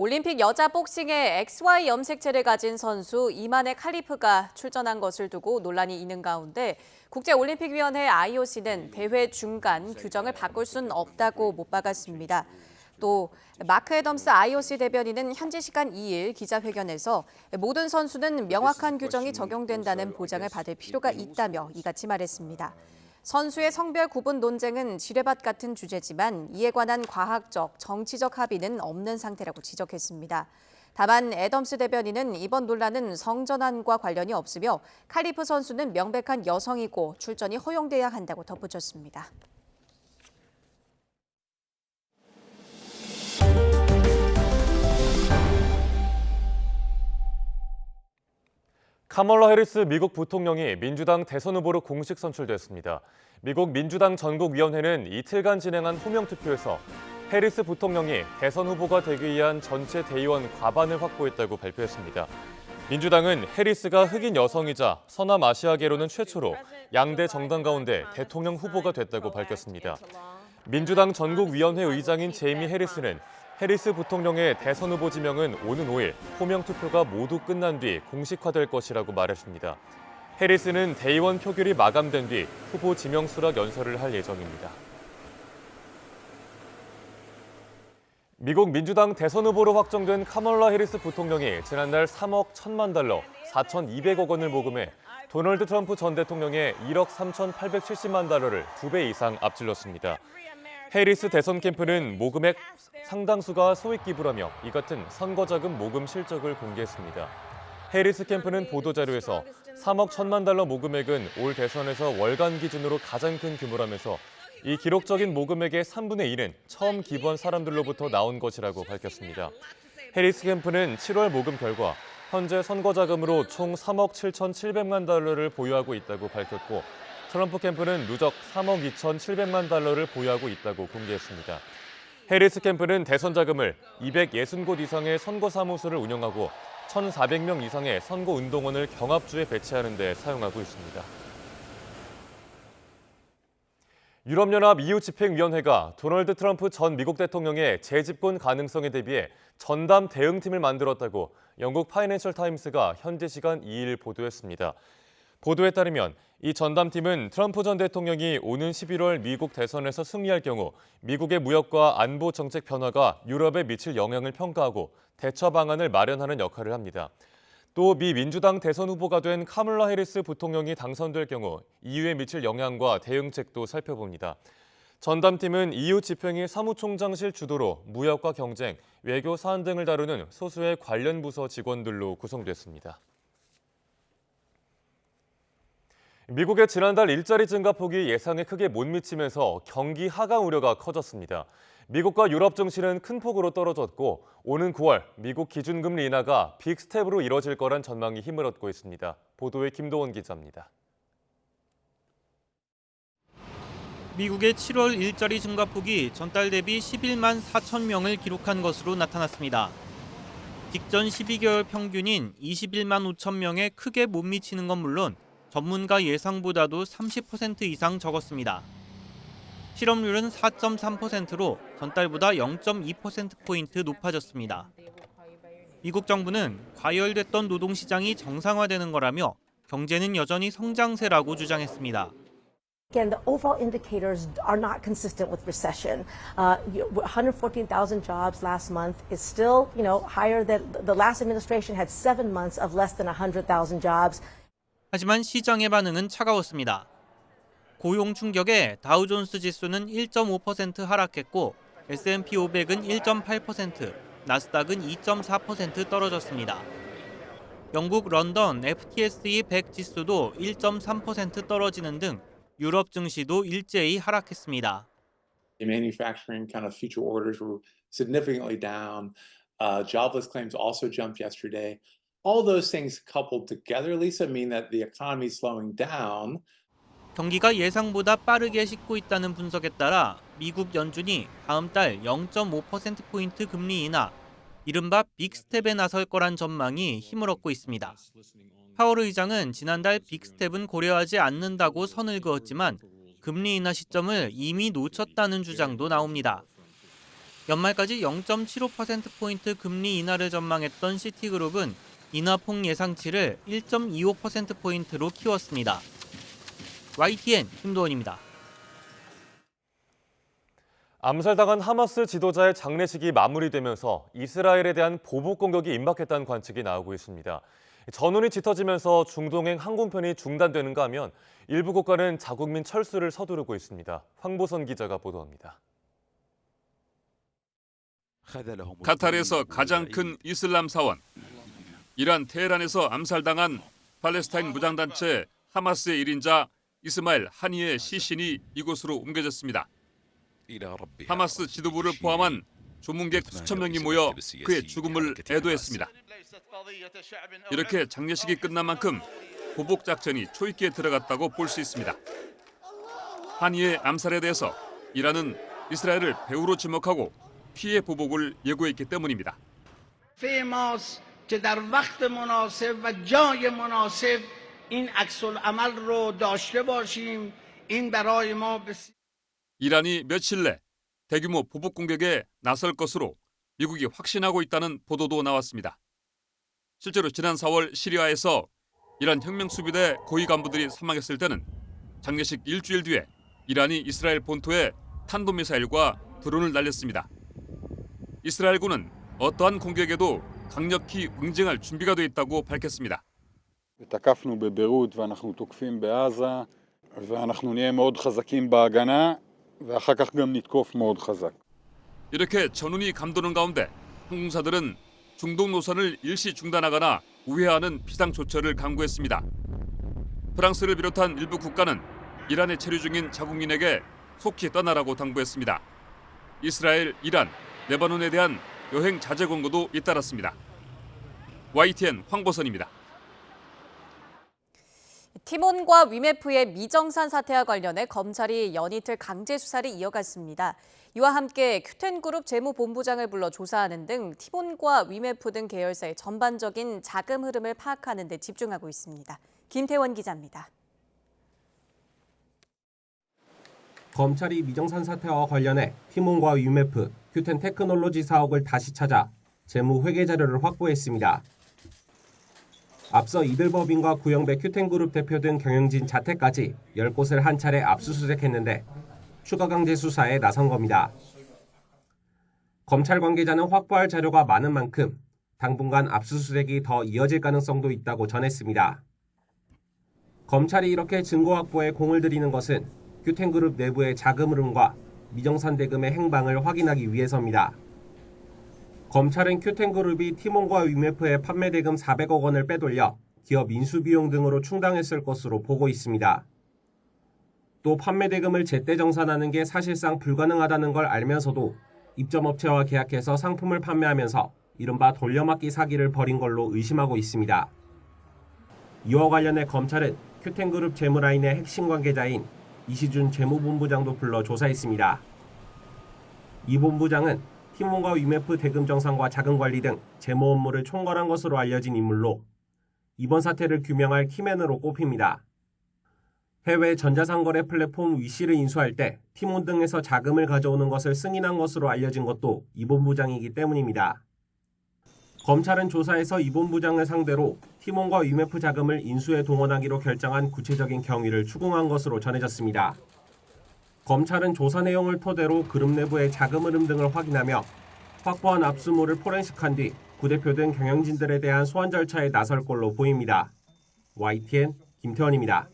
올림픽 여자 복싱에 XY 염색체를 가진 선수 이만해 칼리프가 출전한 것을 두고 논란이 있는 가운데 국제올림픽위원회 IOC는 대회 중간 규정을 바꿀 수는 없다고 못 박았습니다. 또 마크 애덤스 IOC 대변인은 현지 시간 2일 기자회견에서 모든 선수는 명확한 규정이 적용된다는 보장을 받을 필요가 있다며 이같이 말했습니다. 선수의 성별 구분 논쟁은 지뢰밭 같은 주제지만 이에 관한 과학적, 정치적 합의는 없는 상태라고 지적했습니다. 다만 애덤스 대변인은 이번 논란은 성전환과 관련이 없으며 칼리프 선수는 명백한 여성이고 출전이 허용돼야 한다고 덧붙였습니다. 카멀라 해리스 미국 부통령이 민주당 대선 후보로 공식 선출됐습니다. 미국 민주당 전국위원회는 이틀간 진행한 호명 투표에서 해리스 부통령이 대선 후보가 되기 위한 전체 대의원 과반을 확보했다고 발표했습니다. 민주당은 해리스가 흑인 여성이자 서남아시아계로는 최초로 양대 정당 가운데 대통령 후보가 됐다고 밝혔습니다. 민주당 전국위원회 의장인 제이미 해리스는 해리스 부통령의 대선 후보 지명은 오는 5일 호명 투표가 모두 끝난 뒤 공식화될 것이라고 말했습니다. 해리스는 대의원 표결이 마감된 뒤 후보 지명 수락 연설을 할 예정입니다. 미국 민주당 대선 후보로 확정된 카멀라 해리스 부통령이 지난달 3억 1천만 달러, 4,200억 원을 모금해 도널드 트럼프 전 대통령의 1억 3,870만 달러를 2배 이상 앞질렀습니다. 해리스 대선 캠프는 모금액 상당수가 소액 기부라며 이 같은 선거자금 모금 실적을 공개했습니다. 해리스 캠프는 보도자료에서 3억 1천만 달러 모금액은 올 대선에서 월간 기준으로 가장 큰 규모라면서 이 기록적인 모금액의 3분의 1은 처음 기부한 사람들로부터 나온 것이라고 밝혔습니다. 해리스 캠프는 7월 모금 결과 현재 선거자금으로 총 3억 7,700만 달러를 보유하고 있다고 밝혔고 트럼프 캠프는 누적 3억 2,700만 달러를 보유하고 있다고 공개했습니다. 해리스 캠프는 대선 자금을 260곳 이상의 선거사무소를 운영하고 1,400명 이상의 선거운동원을 경합주에 배치하는 데 사용하고 있습니다. 유럽연합 EU 집행위원회가 도널드 트럼프 전 미국 대통령의 재집권 가능성에 대비해 전담 대응팀을 만들었다고 영국 파이낸셜 타임스가 현지 시간 2일 보도했습니다. 보도에 따르면 이 전담팀은 트럼프 전 대통령이 오는 11월 미국 대선에서 승리할 경우 미국의 무역과 안보 정책 변화가 유럽에 미칠 영향을 평가하고 대처 방안을 마련하는 역할을 합니다. 또 미 민주당 대선 후보가 된 카멀라 해리스 부통령이 당선될 경우 EU에 미칠 영향과 대응책도 살펴봅니다. 전담팀은 EU 집행위 사무총장실 주도로 무역과 경쟁, 외교 사안 등을 다루는 소수의 관련 부서 직원들로 구성됐습니다. 미국의 지난달 일자리 증가폭이 예상에 크게 못 미치면서 경기 하강 우려가 커졌습니다. 미국과 유럽 증시는 큰 폭으로 떨어졌고 오는 9월 미국 기준금리 인하가 빅스텝으로 이뤄질 거란 전망이 힘을 얻고 있습니다. 보도에 김도원 기자입니다. 미국의 7월 일자리 증가폭이 전달 대비 11만 4천 명을 기록한 것으로 나타났습니다. 직전 12개월 평균인 21만 5천 명에 크게 못 미치는 건 물론 전문가 예상보다도 30% 이상 적었습니다. 실업률은 4.3%로 전달보다 0.2%포인트 높아졌습니다. 미국 정부는 과열됐던 노동시장이 정상화되는 거라며 경제는 여전히 성장세라고 주장했습니다. Again, the overall indicators are not consistent with recession. 114,000 jobs last month is still, higher than the last administration had 7 months of less than 100,000 jobs. 하지만 시장의 반응은 차가웠습니다. 고용 충격에 다우존스 지수는 1.5% 하락했고 S&P 500은 1.8%, 나스닥은 2.4% 떨어졌습니다. 영국 런던 FTSE 100 지수도 1.3% 떨어지는 등 유럽 증시도 일제히 하락했습니다. The manufacturing kind of future orders were significantly down. Jobless claims also jumped yesterday. All those things coupled together, Lisa, mean that the economy is slowing down. 경기가 예상보다 빠르게 식고 있다는 분석에 따라 미국 연준이 다음 달 0.5%포인트 금리 인하, 이른바 빅스텝에 나설 거란 전망이 힘을 얻고 있습니다. 파월 의장은 지난달 빅스텝은 고려하지 않는다고 선을 그었지만 금리 인하 시점을 이미 놓쳤다는 주장도 나옵니다. 연말까지 0.75%포인트 금리 인하를 전망했던 시티그룹은 인하폭 예상치를 1.25%포인트로 키웠습니다. YTN 김도원입니다. 암살당한 하마스 지도자의 장례식이 마무리되면서 이스라엘에 대한 보복 공격이 임박했다는 관측이 나오고 있습니다. 전운이 짙어지면서 중동행 항공편이 중단되는가 하면 일부 국가는 자국민 철수를 서두르고 있습니다. 황보선 기자가 보도합니다. 카타르에서 가장 큰 이슬람 사원, 이란 테헤란에서 암살당한 팔레스타인 무장단체 하마스의 1인자 이스마일 하니의 시신이 이곳으로 옮겨졌습니다. 하마스 지도부를 포함한 조문객 수천 명이 모여 그의 죽음을 애도했습니다. 이렇게 장례식이 끝난 만큼 보복 작전이 초입기에 들어갔다고 볼 수 있습니다. 하니의 암살에 대해서 이란은 이스라엘을 배후로 지목하고 피해 보복을 예고했기 때문입니다. که در وقت مناسب و جای مناسب این عکس‌العمل رو داشته باشیم این برای ما 이란이 며칠 내 대규모 보복 공격에 나설 것으로 미국이 확신하고 있다는 보도도 나왔습니다. 실제로 지난 4월 시리아에서 이란 혁명수비대 고위 간부들이 사망했을 때는 장례식 일주일 뒤에 이란이 이스라엘 본토에 탄도미사일과 드론을 날렸습니다. 이스라엘군은 어떠한 공격에도 강력히 응징할 준비가 돼 있다고 밝혔습니다. תקפנו בביירות ואנחנו תוקפים בעזה ואנחנו נהיה מאוד חזקים בהגנה ואחר כך גם נתקוף מאוד חזק. 이렇게 전운이 감도는 가운데 항공사들은 중동 노선을 일시 중단하거나 우회하는 비상조처를 강구했습니다. 프랑스를 비롯한 일부 국가는 이란에 체류 중인 자국민에게 속히 떠나라고 당부했습니다. 이스라엘, 이란, 레바논에 대한 여행 자제 권고도 잇따랐습니다. YTN 황보선입니다. 티몬과 위메프의 미정산 사태와 관련해 검찰이 연이틀 강제 수사를 이어갔습니다. 이와 함께 큐텐그룹 재무본부장을 불러 조사하는 등 티몬과 위메프 등 계열사의 전반적인 자금 흐름을 파악하는 데 집중하고 있습니다. 김태원 기자입니다. 검찰이 미정산 사태와 관련해 티몬과 위메프, 큐텐 테크놀로지 사옥을 다시 찾아 재무 회계 자료를 확보했습니다. 앞서 이들법인과 구영배 큐텐그룹 대표 등 경영진 자택까지 10곳을 한 차례 압수수색했는데 추가 강제 수사에 나선 겁니다. 검찰 관계자는 확보할 자료가 많은 만큼 당분간 압수수색이 더 이어질 가능성도 있다고 전했습니다. 검찰이 이렇게 증거 확보에 공을 들이는 것은 큐텐그룹 내부의 자금 흐름과 미정산 대금의 행방을 확인하기 위해서입니다. 검찰은 큐텐그룹이 티몬과 위메프의 판매 대금 400억 원을 빼돌려 기업 인수비용 등으로 충당했을 것으로 보고 있습니다. 또 판매 대금을 제때 정산하는 게 사실상 불가능하다는 걸 알면서도 입점업체와 계약해서 상품을 판매하면서 이른바 돌려막기 사기를 벌인 걸로 의심하고 있습니다. 이와 관련해 검찰은 큐텐그룹 재무라인의 핵심 관계자인 이시준 재무본부장도 불러 조사했습니다. 이 본부장은 티몬과 위메프 대금 정산과 자금 관리 등 재무 업무를 총괄한 것으로 알려진 인물로 이번 사태를 규명할 키맨으로 꼽힙니다. 해외 전자상거래 플랫폼 위시를 인수할 때 티몬 등에서 자금을 가져오는 것을 승인한 것으로 알려진 것도 이 본부장이기 때문입니다. 검찰은 조사에서 이 본부장을 상대로 티몬과 위메프 자금을 인수에 동원하기로 결정한 구체적인 경위를 추궁한 것으로 전해졌습니다. 검찰은 조사 내용을 토대로 그룹 내부의 자금 흐름 등을 확인하며 확보한 압수물을 포렌식한 뒤 부대표 등 경영진들에 대한 소환 절차에 나설 걸로 보입니다. YTN 김태원입니다.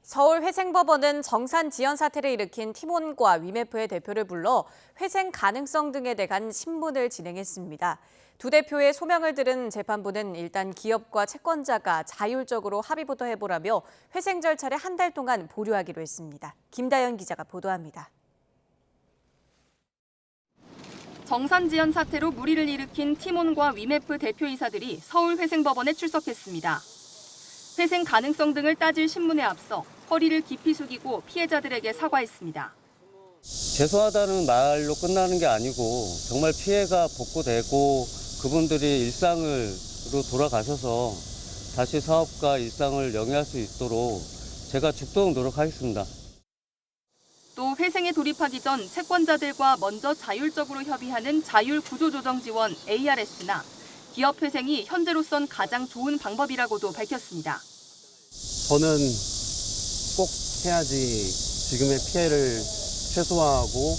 서울회생법원은 정산 지연 사태를 일으킨 티몬과 위메프의 대표를 불러 회생 가능성 등에 대한 신문을 진행했습니다. 두 대표의 소명을 들은 재판부는 일단 기업과 채권자가 자율적으로 합의부터 해보라며 회생 절차를 한 달 동안 보류하기로 했습니다. 김다연 기자가 보도합니다. 정산 지연 사태로 물의를 일으킨 티몬과 위메프 대표이사들이 서울회생법원에 출석했습니다. 회생 가능성 등을 따질 신문에 앞서 허리를 깊이 숙이고 피해자들에게 사과했습니다. 죄송하다는 말로 끝나는 게 아니고 정말 피해가 복구되고 그분들이 일상으로 돌아가셔서 다시 사업과 일상을 영위할 수 있도록 제가 죽도록 노력하겠습니다. 또 회생에 돌입하기 전 채권자들과 먼저 자율적으로 협의하는 자율구조조정지원 ARS나 기업 회생이 현재로선 가장 좋은 방법이라고도 밝혔습니다. 저는 꼭 해야지 지금의 피해를 최소화하고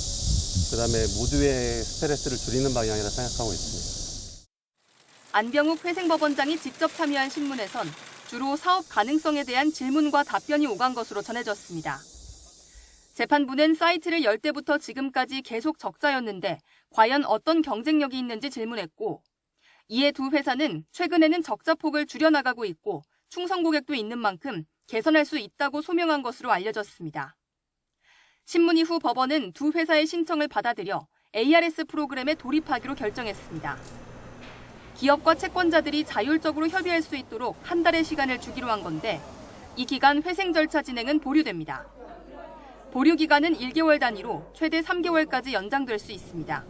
그다음에 모두의 스트레스를 줄이는 방향이라 생각하고 있습니다. 안병욱 회생법원장이 직접 참여한 신문에선 주로 사업 가능성에 대한 질문과 답변이 오간 것으로 전해졌습니다. 재판부는 사이트를 열 때부터 지금까지 계속 적자였는데 과연 어떤 경쟁력이 있는지 질문했고, 이에 두 회사는 최근에는 적자폭을 줄여나가고 있고 충성 고객도 있는 만큼 개선할 수 있다고 소명한 것으로 알려졌습니다. 신문 이후 법원은 두 회사의 신청을 받아들여 ARS 프로그램에 돌입하기로 결정했습니다. 기업과 채권자들이 자율적으로 협의할 수 있도록 한 달의 시간을 주기로 한 건데 이 기간 회생 절차 진행은 보류됩니다. 보류 기간은 1개월 단위로 최대 3개월까지 연장될 수 있습니다.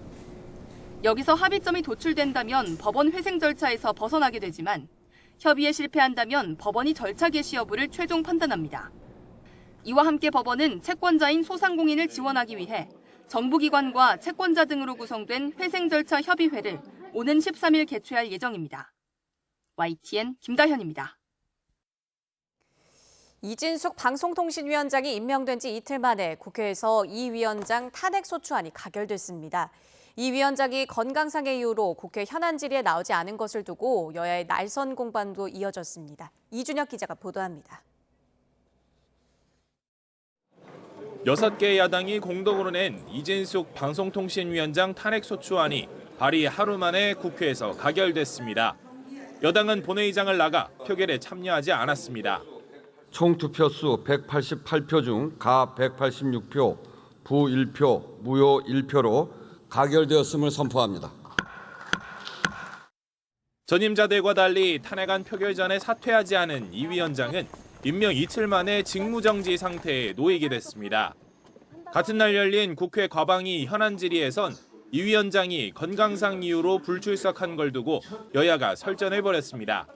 여기서 합의점이 도출된다면 법원 회생 절차에서 벗어나게 되지만 협의에 실패한다면 법원이 절차 개시 여부를 최종 판단합니다. 이와 함께 법원은 채권자인 소상공인을 지원하기 위해 정부기관과 채권자 등으로 구성된 회생 절차 협의회를 오는 13일 개최할 예정입니다. YTN 김다현입니다. 이진숙 방송통신위원장이 임명된 지 이틀 만에 국회에서 이 위원장 탄핵소추안이 가결됐습니다. 이 위원장이 건강상의 이유로 국회 현안 질의에 나오지 않은 것을 두고 여야의 날선 공방도 이어졌습니다. 이준혁 기자가 보도합니다. 6개 야당이 공동으로 낸 이진숙 방송통신위원장 탄핵소추안이 발의 하루 만에 국회에서 가결됐습니다. 여당은 본회의장을 나가 표결에 참여하지 않았습니다. 총 투표수 188표 중 가 186표, 부 1표, 무효 1표로 가결되었음을 선포합니다. 전임자들과 달리 탄핵안 표결 전에 사퇴하지 않은 이 위원장은 임명 이틀 만에 직무정지 상태에 놓이게 됐습니다. 같은 날 열린 국회 과방위 현안 질의에선 이 위원장이 건강상 이유로 불출석한 걸 두고 여야가 설전을 벌였습니다.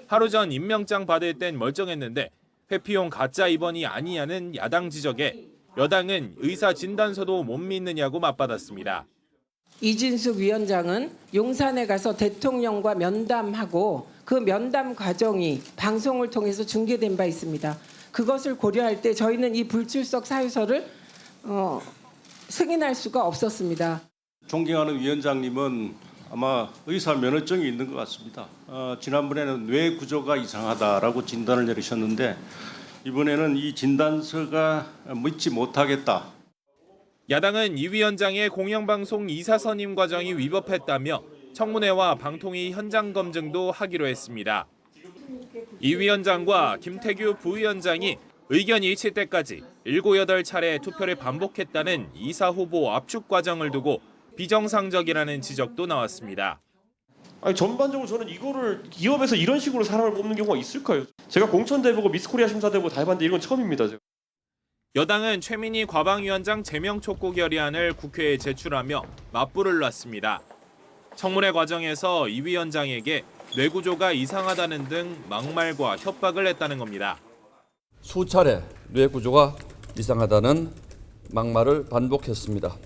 하루 전 임명장 받을 땐 멀쩡했는데 회피용 가짜 입원이 아니냐는 야당 지적에 여당은 의사 진단서도 못 믿느냐고 맞받았습니다. 이진숙 위원장은 용산에 가서 대통령과 면담하고 그 면담 과정이 방송을 통해서 중계된 바 있습니다. 그것을 고려할 때 저희는 이 불출석 사유서를 승인할 수가 없었습니다. 존경하는 위원장님은 아마 의사 면허증이 있는 것 같습니다. 지난번에는 뇌 구조가 이상하다라고 진단을 내리셨는데 이번에는 이 진단서가 믿지 못하겠다. 야당은 이 위원장의 공영방송 이사 선임 과정이 위법했다며 청문회와 방통위 현장 검증도 하기로 했습니다. 이 위원장과 김태규 부위원장이 의견이 일칠 때까지 7, 8차례 투표를 반복했다는 이사 후보 압축 과정을 두고 비정상적이라는 지적도 나왔습니다. 아니 전반적으로 저는 이거를 기업에서 이런 식으로 사람을 뽑는 경우가 있을까요? 제가 공천도 해보고 미스코리아 심사도 해보고 다 해봤는데 이건 처음입니다. 제가. 여당은 최민희 과방위원장 제명 촉구 결의안을 국회에 제출하며 맞불을 놨습니다. 청문회 과정에서 이 위원장에게 뇌구조가 이상하다는 등 막말과 협박을 했다는 겁니다. 수차례 뇌구조가 이상하다는 막말을 반복했습니다.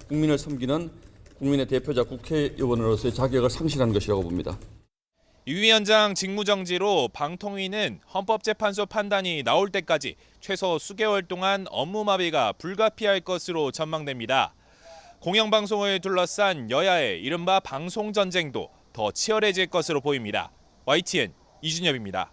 국민을 섬기는 국민의 대표자 국회의원으로서의 자격을 상실한 것이라고 봅니다. 이 위원장 직무정지로 방통위는 헌법재판소 판단이 나올 때까지 최소 수개월 동안 업무마비가 불가피할 것으로 전망됩니다. 공영방송을 둘러싼 여야의 이른바 방송전쟁도 더 치열해질 것으로 보입니다. YTN 이준엽입니다.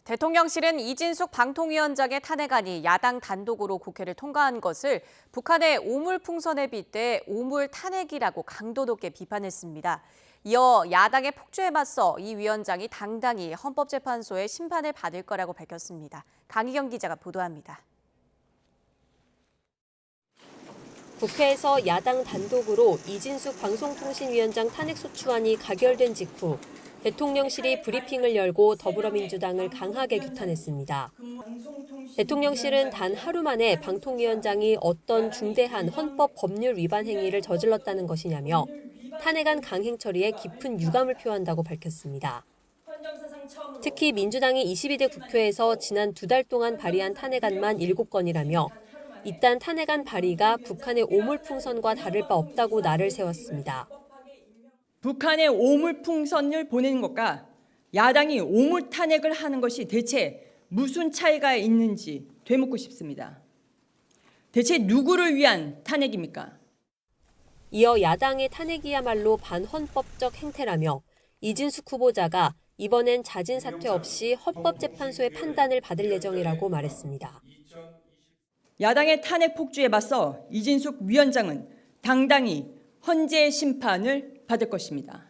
대통령실은 이진숙 방통위원장의 탄핵안이 야당 단독으로 국회를 통과한 것을 북한의 오물풍선에 빗대 오물 탄핵이라고 강도 높게 비판했습니다. 이어 야당의 폭주에 맞서 이 위원장이 당당히 헌법재판소의 심판을 받을 거라고 밝혔습니다. 강희경 기자가 보도합니다. 국회에서 야당 단독으로 이진숙 방송통신위원장 탄핵소추안이 가결된 직후 대통령실이 브리핑을 열고 더불어민주당을 강하게 규탄했습니다. 대통령실은 단 하루 만에 방통위원장이 어떤 중대한 헌법 법률 위반 행위를 저질렀다는 것이냐며 탄핵안 강행 처리에 깊은 유감을 표한다고 밝혔습니다. 특히 민주당이 22대 국회에서 지난 2달 동안 발의한 탄핵안만 7건이라며 이딴 탄핵안 발의가 북한의 오물풍선과 다를 바 없다고 날을 세웠습니다. 북한의 오물풍선을 보내는 것과 야당이 오물 탄핵을 하는 것이 대체 무슨 차이가 있는지 되묻고 싶습니다. 대체 누구를 위한 탄핵입니까? 이어 야당의 탄핵이야말로 반헌법적 행태라며 이진숙 후보자가 이번엔 자진 사퇴 없이 헌법재판소의 판단을 받을 예정이라고 말했습니다. 야당의 탄핵 폭주에 맞서 이진숙 위원장은 당당히 헌재 심판을 받을 것입니다.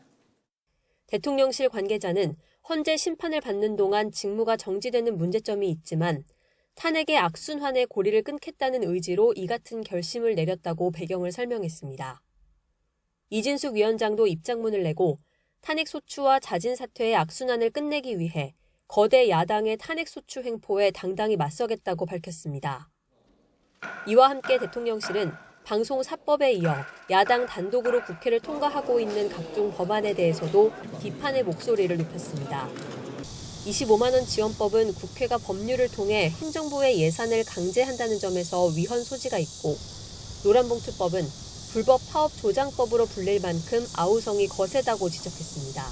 대통령실 관계자는 헌재 심판을 받는 동안 직무가 정지되는 문제점이 있지만 탄핵의 악순환의 고리를 끊겠다는 의지로 이 같은 결심을 내렸다고 배경을 설명했습니다. 이진숙 위원장도 입장문을 내고 탄핵 소추와 자진 사퇴의 악순환을 끝내기 위해 거대 야당의 탄핵 소추 횡포에 당당히 맞서겠다고 밝혔습니다. 이와 함께 대통령실은 방송사법에 이어 야당 단독으로 국회를 통과하고 있는 각종 법안에 대해서도 비판의 목소리를 높였습니다. 25만 원 지원법은 국회가 법률을 통해 행정부의 예산을 강제한다는 점에서 위헌 소지가 있고 노란봉투법은 불법 파업 조장법으로 불릴 만큼 아우성이 거세다고 지적했습니다.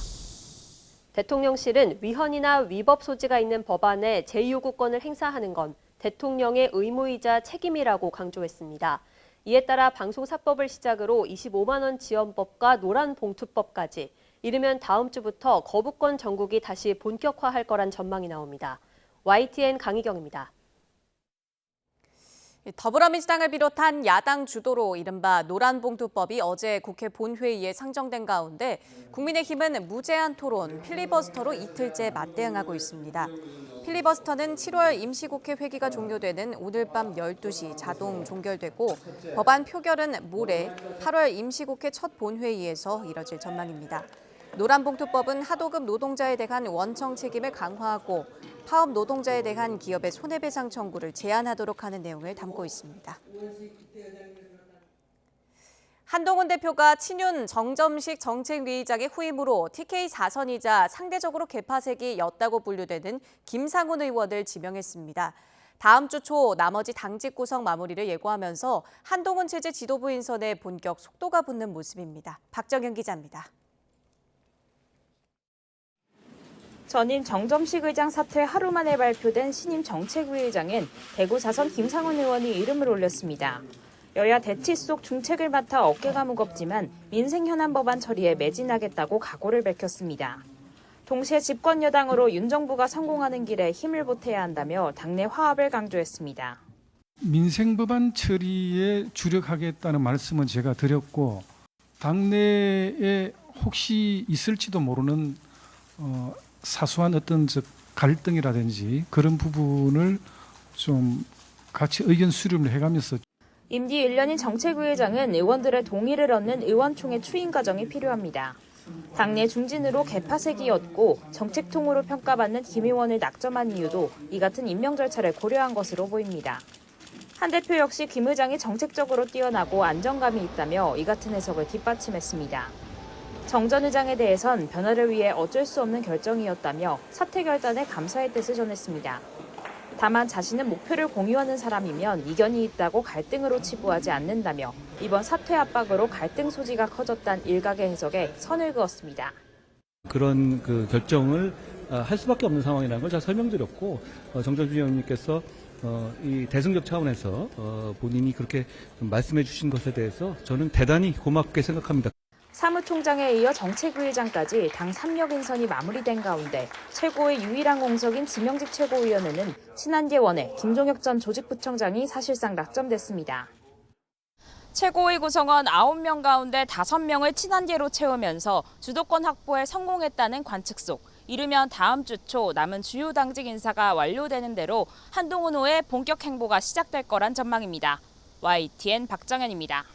대통령실은 위헌이나 위법 소지가 있는 법안에 제2요구권을 행사하는 건 대통령의 의무이자 책임이라고 강조했습니다. 이에 따라 방송사법을 시작으로 25만 원 지원법과 노란봉투법까지 이르면 다음 주부터 거부권 정국이 다시 본격화할 거란 전망이 나옵니다. YTN 강희경입니다. 더불어민주당을 비롯한 야당 주도로 이른바 노란봉투법이 어제 국회 본회의에 상정된 가운데 국민의힘은 무제한 토론, 필리버스터로 이틀째 맞대응하고 있습니다. 필리버스터는 7월 임시국회 회기가 종료되는 오늘 밤 12시 자동 종결되고 법안 표결은 모레 8월 임시국회 첫 본회의에서 이뤄질 전망입니다. 노란봉투법은 하도급 노동자에 대한 원청 책임을 강화하고 파업 노동자에 대한 기업의 손해배상 청구를 제한하도록 하는 내용을 담고 있습니다. 한동훈 대표가 친윤 정점식 정책위의장의 후임으로 TK 4선이자 상대적으로 개파색이였다고 분류되는 김상훈 의원을 지명했습니다. 다음 주 초 나머지 당직 구성 마무리를 예고하면서 한동훈 체제 지도부 인선에 본격 속도가 붙는 모습입니다. 박정현 기자입니다. 전임 정점식 의장 사퇴 하루 만에 발표된 신임 정책위의장엔 대구 4선 김상훈 의원이 이름을 올렸습니다. 여야 대치 속 중책을 맡아 어깨가 무겁지만 민생 현안 법안 처리에 매진하겠다고 각오를 밝혔습니다. 동시에 집권 여당으로 윤 정부가 성공하는 길에 힘을 보태야 한다며 당내 화합을 강조했습니다. 민생 법안 처리에 주력하겠다는 말씀은 제가 드렸고 당내에 혹시 있을지도 모르는 사소한 어떤 갈등이라든지 그런 부분을 좀 같이 의견 수렴을 해가면서 임기 1년인 정책위의장은 의원들의 동의를 얻는 의원총회 추인 과정이 필요합니다. 당내 중진으로 개파색이었고 정책통으로 평가받는 김 의원을 낙점한 이유도 이 같은 임명 절차를 고려한 것으로 보입니다. 한 대표 역시 김 의장이 정책적으로 뛰어나고 안정감이 있다며 이 같은 해석을 뒷받침했습니다. 정 전 의장에 대해선 변화를 위해 어쩔 수 없는 결정이었다며 사퇴 결단에 감사의 뜻을 전했습니다. 다만 자신은 목표를 공유하는 사람이면 이견이 있다고 갈등으로 치부하지 않는다며 이번 사퇴 압박으로 갈등 소지가 커졌다는 일각의 해석에 선을 그었습니다. 그런 결정을 할 수밖에 없는 상황이라는 걸 제가 설명드렸고 정점식 위원님께서 이 대승적 차원에서 본인이 그렇게 말씀해 주신 것에 대해서 저는 대단히 고맙게 생각합니다. 사무총장에 이어 정책위의장까지 당 3역 인선이 마무리된 가운데 최고의 유일한 공석인 지명직 최고위원회는 친한계 원내 김종혁 전 조직부총장이 사실상 낙점됐습니다. 최고위 구성원 9명 가운데 5명을 친한계로 채우면서 주도권 확보에 성공했다는 관측 속 이르면 다음 주 초 남은 주요 당직 인사가 완료되는 대로 한동훈 후의 본격 행보가 시작될 거란 전망입니다. YTN 박정현입니다.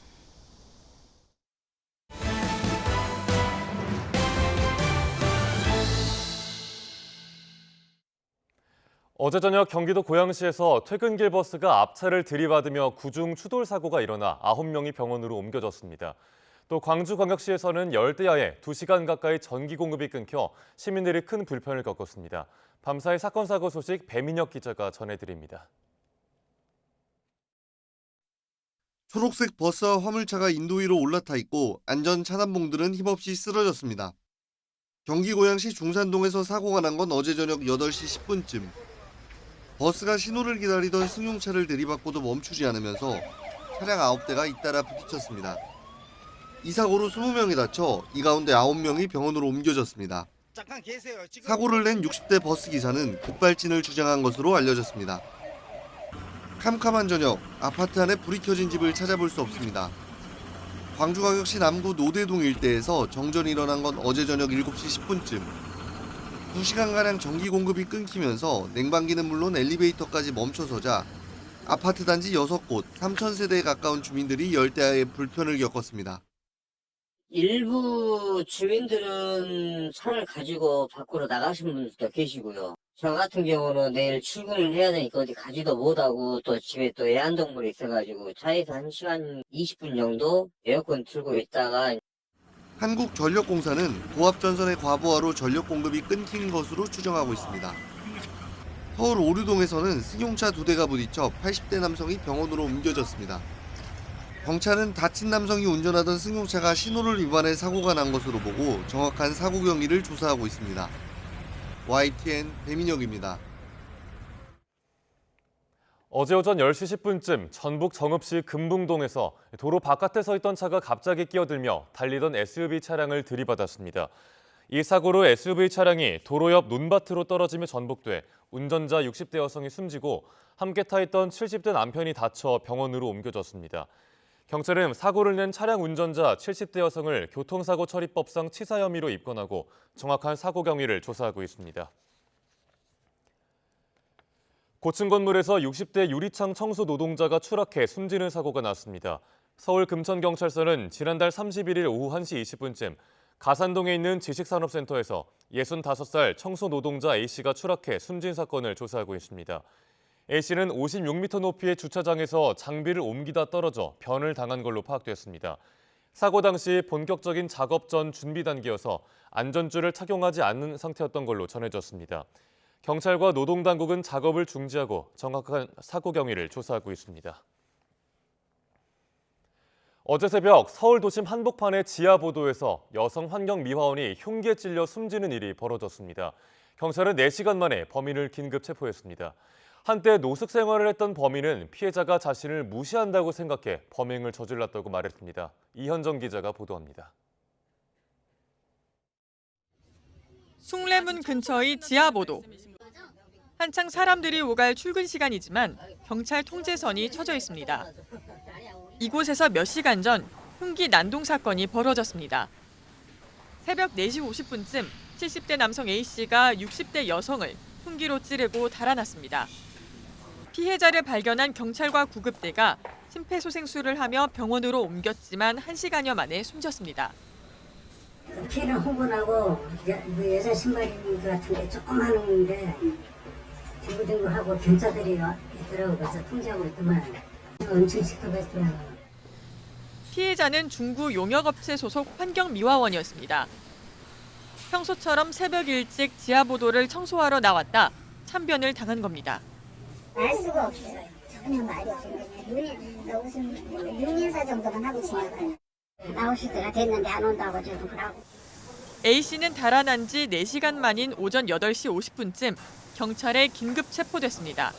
어제 저녁 경기도 고양시에서 퇴근길 버스가 앞차를 들이받으며 구중 추돌 사고가 일어나 9명이 병원으로 옮겨졌습니다. 또 광주광역시에서는 열대야에 2시간 가까이 전기 공급이 끊겨 시민들이 큰 불편을 겪었습니다. 밤사이 사건 사고 소식 배민혁 기자가 전해드립니다. 초록색 버스와 화물차가 인도 위로 올라타 있고 안전 차단봉들은 힘없이 쓰러졌습니다. 경기 고양시 중산동에서 사고가 난 건 어제 저녁 8시 10분쯤. 버스가 신호를 기다리던 승용차를 들이받고도 멈추지 않으면서 차량 9대가 잇따라 부딪혔습니다. 이 사고로 20명이 다쳐 이 가운데 9명이 병원으로 옮겨졌습니다. 사고를 낸 60대 버스 기사는 급발진을 주장한 것으로 알려졌습니다. 캄캄한 저녁, 아파트 안에 불이 켜진 집을 찾아볼 수 없습니다. 광주광역시 남구 노대동 일대에서 정전이 일어난 건 어제 저녁 7시 10분쯤. 2시간가량 전기 공급이 끊기면서 냉방기는 물론 엘리베이터까지 멈춰서자 아파트 단지 6곳, 3,000세대에 가까운 주민들이 열대야의 불편을 겪었습니다. 일부 주민들은 차를 가지고 밖으로 나가신 분들도 계시고요. 저 같은 경우는 내일 출근을 해야 되니까 어디 가지도 못하고 또 집에 또 애완동물이 있어가지고 차에서 1시간 20분 정도 에어컨 틀고 있다가 한국전력공사는 고압전선의 과부하로 전력 공급이 끊긴 것으로 추정하고 있습니다. 서울 오류동에서는 승용차 2대가 부딪혀 80대 남성이 병원으로 옮겨졌습니다. 경찰은 다친 남성이 운전하던 승용차가 신호를 위반해 사고가 난 것으로 보고 정확한 사고 경위를 조사하고 있습니다. YTN 배민혁입니다. 어제 오전 10시 10분쯤 전북 정읍시 금붕동에서 도로 바깥에 서 있던 차가 갑자기 끼어들며 달리던 SUV 차량을 들이받았습니다. 이 사고로 SUV 차량이 도로 옆 논밭으로 떨어지며 전복돼 운전자 60대 여성이 숨지고 함께 타 있던 70대 남편이 다쳐 병원으로 옮겨졌습니다. 경찰은 사고를 낸 차량 운전자 70대 여성을 교통사고 처리법상 치사 혐의로 입건하고 정확한 사고 경위를 조사하고 있습니다. 고층 건물에서 60대 유리창 청소 노동자가 추락해 숨지는 사고가 났습니다. 서울 금천경찰서는 지난달 31일 오후 1시 20분쯤 가산동에 있는 지식산업센터에서 65살 청소 노동자 A씨가 추락해 숨진 사건을 조사하고 있습니다. A씨는 56m 높이의 주차장에서 장비를 옮기다 떨어져 변을 당한 걸로 파악됐습니다. 사고 당시 본격적인 작업 전 준비 단계여서 안전줄을 착용하지 않은 상태였던 걸로 전해졌습니다. 경찰과 노동당국은 작업을 중지하고 정확한 사고 경위를 조사하고 있습니다. 어제 새벽 서울 도심 한복판의 지하보도에서 여성 환경미화원이 흉기에 찔려 숨지는 일이 벌어졌습니다. 경찰은 4시간 만에 범인을 긴급 체포했습니다. 한때 노숙 생활을 했던 범인은 피해자가 자신을 무시한다고 생각해 범행을 저질렀다고 말했습니다. 이현정 기자가 보도합니다. 숭례문 근처의 지하보도. 한창 사람들이 오갈 출근 시간이지만 경찰 통제선이 쳐져 있습니다. 이곳에서 몇 시간 전 흉기 난동 사건이 벌어졌습니다. 새벽 4시 50분쯤 70대 남성 A씨가 60대 여성을 흉기로 찌르고 달아났습니다. 피해자를 발견한 경찰과 구급대가 심폐소생술을 하며 병원으로 옮겼지만 1시간여 만에 숨졌습니다. 피해를 흥분하고 여자 신발인 것 같은데 조금 하는데 딩구딩구하고 경찰들이 있더라고. 그래서 통제하고 있더만 엄청 시끄럽더라고요. 피해자는 중구 용역업체 소속 환경미화원이었습니다. 평소처럼 새벽 일찍 지하보도를 청소하러 나왔다 참변을 당한 겁니다. 알 수가 없어요. 전혀 말이 없어요. 무슨 윤인사 정도만 하고 지나가요. 나오실 때가 됐는데 안 온다고 지금 그러고. A씨는 달아난 지 4시간 만인 오전 8시 50분쯤 경찰에 긴급 체포됐습니다.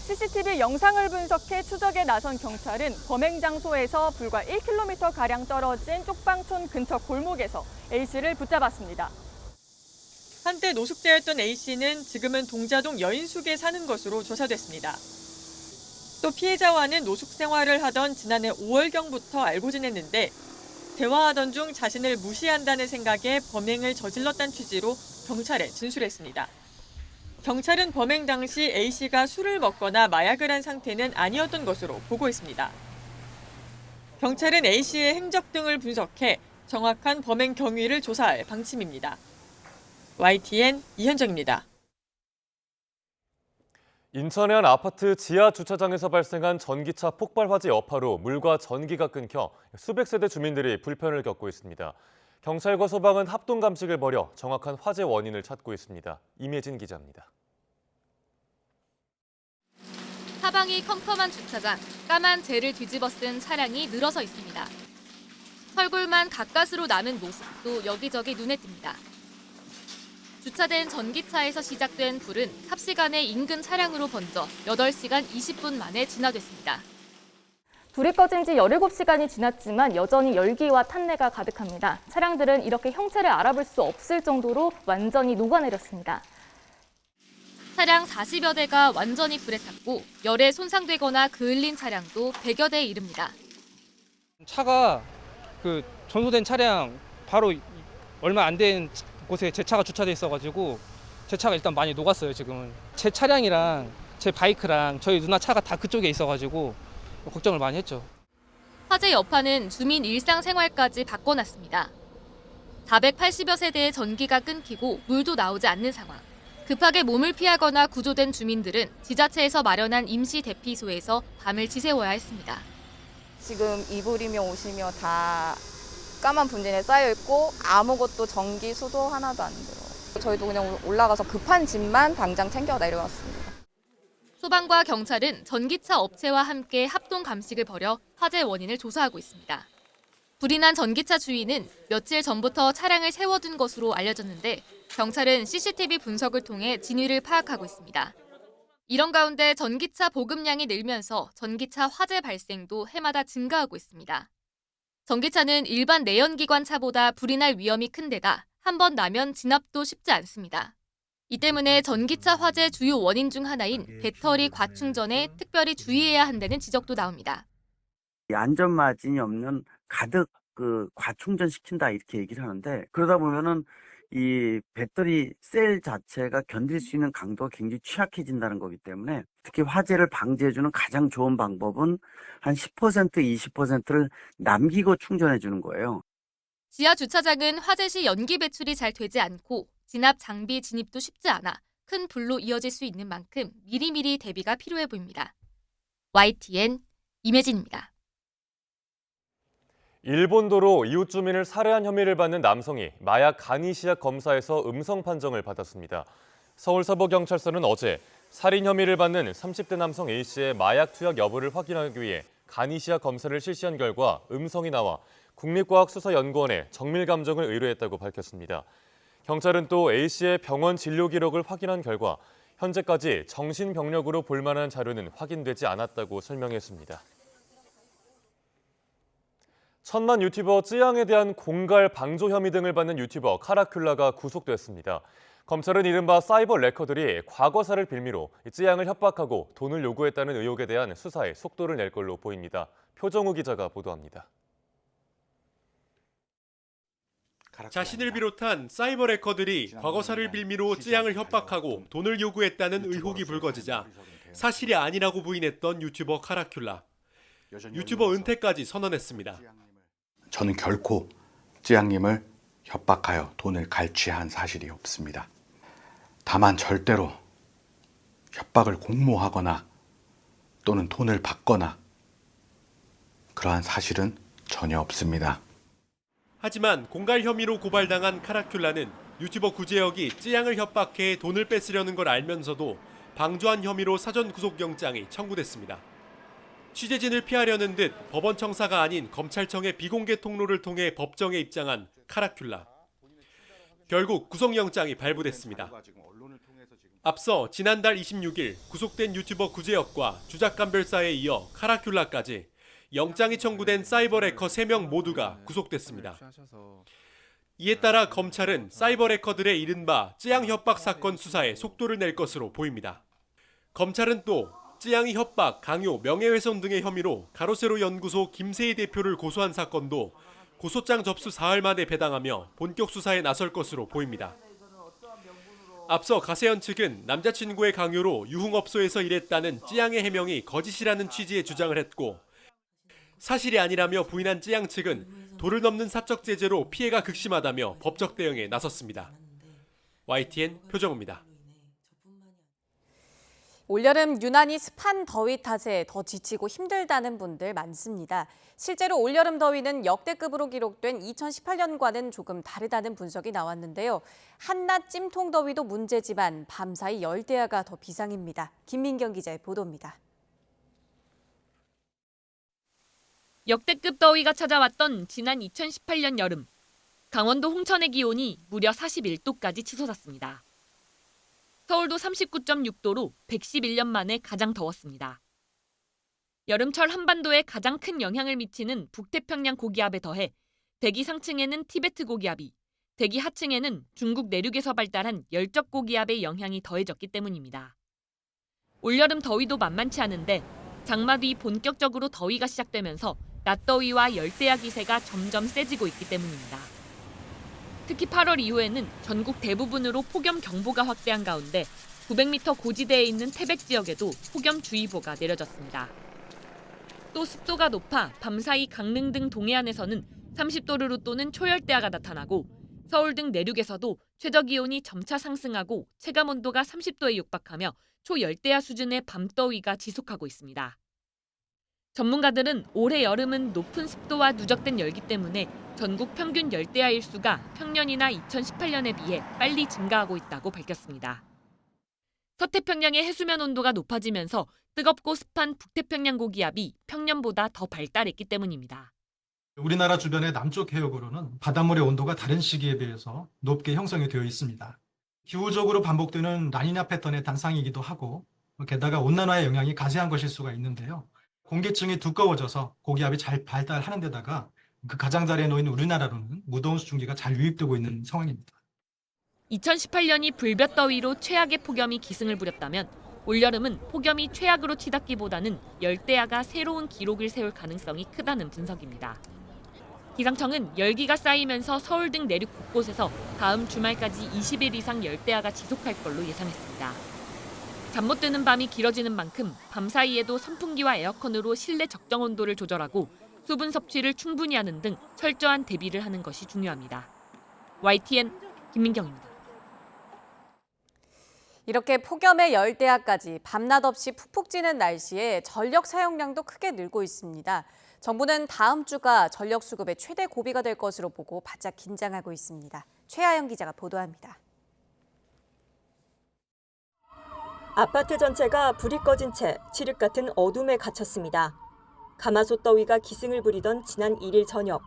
CCTV 영상을 분석해 추적에 나선 경찰은 범행 장소에서 불과 1km가량 떨어진 쪽방촌 근처 골목에서 A씨를 붙잡았습니다. 한때 노숙자였던 A씨는 지금은 동자동 여인숙에 사는 것으로 조사됐습니다. 또 피해자와는 노숙 생활을 하던 지난해 5월경부터 알고 지냈는데 대화하던 중 자신을 무시한다는 생각에 범행을 저질렀다는 취지로 경찰에 진술했습니다. 경찰은 범행 당시 A씨가 술을 먹거나 마약을 한 상태는 아니었던 것으로 보고 있습니다. 경찰은 A씨의 행적 등을 분석해 정확한 범행 경위를 조사할 방침입니다. YTN 이현정입니다. 인천의 한 아파트 지하 주차장에서 발생한 전기차 폭발 화재 여파로 물과 전기가 끊겨 수백 세대 주민들이 불편을 겪고 있습니다. 경찰과 소방은 합동 감식을 벌여 정확한 화재 원인을 찾고 있습니다. 임예진 기자입니다. 사방이 컴컴한 주차장, 까만 재를 뒤집어 쓴 차량이 늘어서 있습니다. 철골만 가까스로 남은 모습도 여기저기 눈에 띕니다. 주차된 전기차에서 시작된 불은 삽시간에 인근 차량으로 번져 8시간 20분 만에 진화됐습니다. 불이 꺼진 지 17시간이 지났지만 여전히 열기와 탄내가 가득합니다. 차량들은 이렇게 형체를 알아볼 수 없을 정도로 완전히 녹아내렸습니다. 차량 40여 대가 완전히 불에 탔고 열에 손상되거나 그을린 차량도 100여 대에 이릅니다. 차가 전소된 차량 바로 얼마 안 된 곳에 제 차가 주차돼 있어가지고 제 차가 일단 많이 녹았어요. 지금은 제 차량이랑 제 바이크랑 저희 누나 차가 다 그쪽에 있어가지고 걱정을 많이 했죠. 화재 여파는 주민 일상생활까지 바꿔놨습니다. 480여 세대의 전기가 끊기고 물도 나오지 않는 상황. 급하게 몸을 피하거나 구조된 주민들은 지자체에서 마련한 임시 대피소에서 밤을 지새워야 했습니다. 지금 이불이며 옷이며 다 까만 분진에 쌓여 있고 아무것도 전기, 수도 하나도 안 들어. 저희도 그냥 올라가서 급한 짐만 당장 챙겨 내려왔습니다. 소방과 경찰은 전기차 업체와 함께 합동 감식을 벌여 화재 원인을 조사하고 있습니다. 불이 난 전기차 주인은 며칠 전부터 차량을 세워둔 것으로 알려졌는데 경찰은 CCTV 분석을 통해 진위를 파악하고 있습니다. 이런 가운데 전기차 보급량이 늘면서 전기차 화재 발생도 해마다 증가하고 있습니다. 전기차는 일반 내연기관 차보다 불이 날 위험이 큰 데다 한 번 나면 진압도 쉽지 않습니다. 이 때문에 전기차 화재 주요 원인 중 하나인 배터리 과충전에 특별히 주의해야 한다는 지적도 나옵니다. 안전 마진이 없는 가득 과충전 시킨다 이렇게 얘기를 하는데 그러다 보면은 이 배터리 셀 자체가 견딜 수 있는 강도가 굉장히 취약해진다는 거기 때문에 특히 화재를 방지해주는 가장 좋은 방법은 한 10%, 20%를 남기고 충전해 주는 거예요. 지하 주차장은 화재 시 연기 배출이 잘 되지 않고 진압 장비 진입도 쉽지 않아 큰 불로 이어질 수 있는 만큼 미리미리 대비가 필요해 보입니다. YTN 임혜진입니다. 일본도로 이웃 주민을 살해한 혐의를 받는 남성이 마약 간이 시약 검사에서 음성 판정을 받았습니다. 서울서부경찰서는 어제 살인 혐의를 받는 30대 남성 A씨의 마약 투약 여부를 확인하기 위해 간이 시약 검사를 실시한 결과 음성이 나와 국립과학수사연구원에 정밀감정을 의뢰했다고 밝혔습니다. 경찰은 또 A씨의 병원 진료 기록을 확인한 결과 현재까지 정신병력으로 볼 만한 자료는 확인되지 않았다고 설명했습니다. 천만 유튜버 쯔양에 대한 공갈 방조 혐의 등을 받는 유튜버 카라큘라가 구속됐습니다. 검찰은 이른바 사이버 레커들이 과거사를 빌미로 쯔양을 협박하고 돈을 요구했다는 의혹에 대한 수사에 속도를 낼 걸로 보입니다. 표정우 기자가 보도합니다. 자신을 비롯한 사이버 레커들이 과거사를 빌미로 쯔양을 협박하고 돈을 요구했다는 의혹이 불거지자 사실이 아니라고 부인했던 유튜버 카라큘라. 유튜버 은퇴까지 선언했습니다. 저는 결코 쯔양님을 협박하여 돈을 갈취한 사실이 없습니다. 다만 절대로 협박을 공모하거나 또는 돈을 받거나 그러한 사실은 전혀 없습니다. 하지만 공갈 혐의로 고발당한 카라큘라는 유튜버 구제혁이 쯔양을 협박해 돈을 뺏으려는 걸 알면서도 방조한 혐의로 사전 구속영장이 청구됐습니다. 취재진을 피하려는 듯 법원 청사가 아닌 검찰청의 비공개 통로를 통해 법정에 입장한 카라큘라. 결국 구속영장이 발부됐습니다. 앞서 지난달 26일 구속된 유튜버 구제혁과 주작감별사에 이어 카라큘라까지 영장이 청구된 사이버 레커 3명 모두가 구속됐습니다. 이에 따라 검찰은 사이버 레커들의 이른바 쯔양 협박 사건 수사에 속도를 낼 것으로 보입니다. 검찰은 또 쯔양이 협박, 강요, 명예훼손 등의 혐의로 가로세로 연구소 김세희 대표를 고소한 사건도 고소장 접수 사흘 만에 배당하며 본격 수사에 나설 것으로 보입니다. 앞서 가세현 측은 남자친구의 강요로 유흥업소에서 일했다는 쯔양의 해명이 거짓이라는 취지의 주장을 했고 사실이 아니라며 부인한 쯔양 측은 도를 넘는 사적 제재로 피해가 극심하다며 법적 대응에 나섰습니다. YTN 표정우입니다. 올여름 유난히 습한 더위 탓에 더 지치고 힘들다는 분들 많습니다. 실제로 올여름 더위는 역대급으로 기록된 2018년과는 조금 다르다는 분석이 나왔는데요. 한낮 찜통 더위도 문제지만 밤사이 열대야가 더 비상입니다. 김민경 기자의 보도입니다. 역대급 더위가 찾아왔던 지난 2018년 여름. 강원도 홍천의 기온이 무려 41도까지 치솟았습니다. 서울도 39.6도로 111년 만에 가장 더웠습니다. 여름철 한반도에 가장 큰 영향을 미치는 북태평양 고기압에 더해 대기 상층에는 티베트 고기압이, 대기 하층에는 중국 내륙에서 발달한 열적 고기압의 영향이 더해졌기 때문입니다. 올여름 더위도 만만치 않은데 장마 뒤 본격적으로 더위가 시작되면서 낮더위와 열대야 기세가 점점 세지고 있기 때문입니다. 특히 8월 이후에는 전국 대부분으로 폭염경보가 확대한 가운데 900m 고지대에 있는 태백 지역에도 폭염주의보가 내려졌습니다. 또 습도가 높아 밤사이 강릉 등 동해안에서는 30도를 웃도는 초열대야가 나타나고 서울 등 내륙에서도 최저기온이 점차 상승하고 체감온도가 30도에 육박하며 초열대야 수준의 밤더위가 지속하고 있습니다. 전문가들은 올해 여름은 높은 습도와 누적된 열기 때문에 전국 평균 열대야 일수가 평년이나 2018년에 비해 빨리 증가하고 있다고 밝혔습니다. 서태평양의 해수면 온도가 높아지면서 뜨겁고 습한 북태평양 고기압이 평년보다 더 발달했기 때문입니다. 우리나라 주변의 남쪽 해역으로는 바닷물의 온도가 다른 시기에 비해서 높게 형성이 되어 있습니다. 기후적으로 반복되는 라니냐 패턴의 단상이기도 하고 게다가 온난화의 영향이 가세한 것일 수가 있는데요. 공기층이 두꺼워져서 고기압이 잘 발달하는 데다가 그 가장자리에 놓인 우리나라로는 무더운 수증기가 잘 유입되고 있는 상황입니다. 2018년이 불볕더위로 최악의 폭염이 기승을 부렸다면 올여름은 폭염이 최악으로 치닫기보다는 열대야가 새로운 기록을 세울 가능성이 크다는 분석입니다. 기상청은 열기가 쌓이면서 서울 등 내륙 곳곳에서 다음 주말까지 20일 이상 열대야가 지속할 걸로 예상했습니다. 잠 못 드는 밤이 길어지는 만큼 밤 사이에도 선풍기와 에어컨으로 실내 적정 온도를 조절하고 수분 섭취를 충분히 하는 등 철저한 대비를 하는 것이 중요합니다. YTN 김민경입니다. 이렇게 폭염의 열대야까지 밤낮 없이 푹푹 찌는 날씨에 전력 사용량도 크게 늘고 있습니다. 정부는 다음 주가 전력 수급의 최대 고비가 될 것으로 보고 바짝 긴장하고 있습니다. 최하영 기자가 보도합니다. 아파트 전체가 불이 꺼진 채 칠흑 같은 어둠에 갇혔습니다. 가마솥 더위가 기승을 부리던 지난 1일 저녁,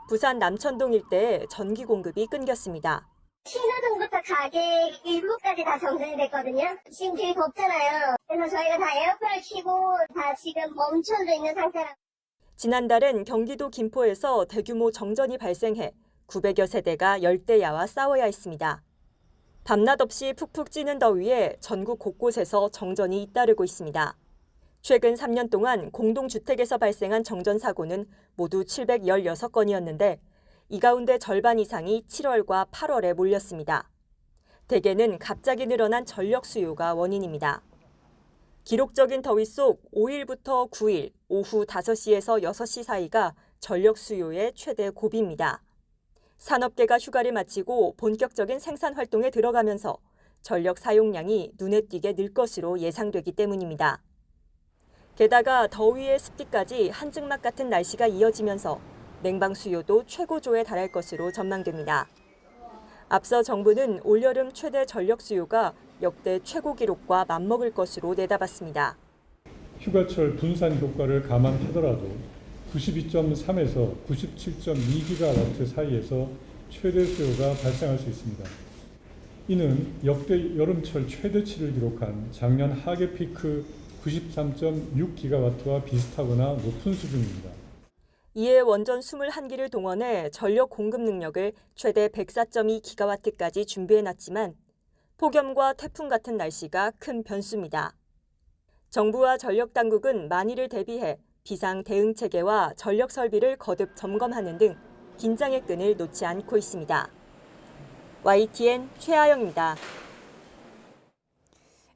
부산 남천동 일대에 전기 공급이 끊겼습니다. 신호등부터 가게 일부까지 다 정전이 됐거든요. 지금 되게 덥잖아요. 그래서 저희가 다 에어컨을 켜고 다 지금 멈춰져 있는 상태라. 지난달엔 경기도 김포에서 대규모 정전이 발생해 900여 세대가 열대야와 싸워야 했습니다. 밤낮 없이 푹푹 찌는 더위에 전국 곳곳에서 정전이 잇따르고 있습니다. 최근 3년 동안 공동주택에서 발생한 정전 사고는 모두 716건이었는데 이 가운데 절반 이상이 7월과 8월에 몰렸습니다. 대개는 갑자기 늘어난 전력 수요가 원인입니다. 기록적인 더위 속 5일부터 9일 오후 5시에서 6시 사이가 전력 수요의 최대 고비입니다. 산업계가 휴가를 마치고 본격적인 생산 활동에 들어가면서 전력 사용량이 눈에 띄게 늘 것으로 예상되기 때문입니다. 게다가 더위의 습기까지 한증막 같은 날씨가 이어지면서 냉방 수요도 최고조에 달할 것으로 전망됩니다. 앞서 정부는 올여름 최대 전력 수요가 역대 최고 기록과 맞먹을 것으로 내다봤습니다. 휴가철 분산 효과를 감안하더라도 92.3에서 97.2기가와트 사이에서 최대 수요가 발생할 수 있습니다. 이는 역대 여름철 최대치를 기록한 작년 하계 피크 93.6기가와트와 비슷하거나 높은 수준입니다. 이에 원전 21기를 동원해 전력 공급 능력을 최대 104.2기가와트까지 준비해놨지만 폭염과 태풍 같은 날씨가 큰 변수입니다. 정부와 전력당국은 만일을 대비해 비상 대응 체계와 전력 설비를 거듭 점검하는 등 긴장의 끈을 놓지 않고 있습니다. YTN 최하영입니다.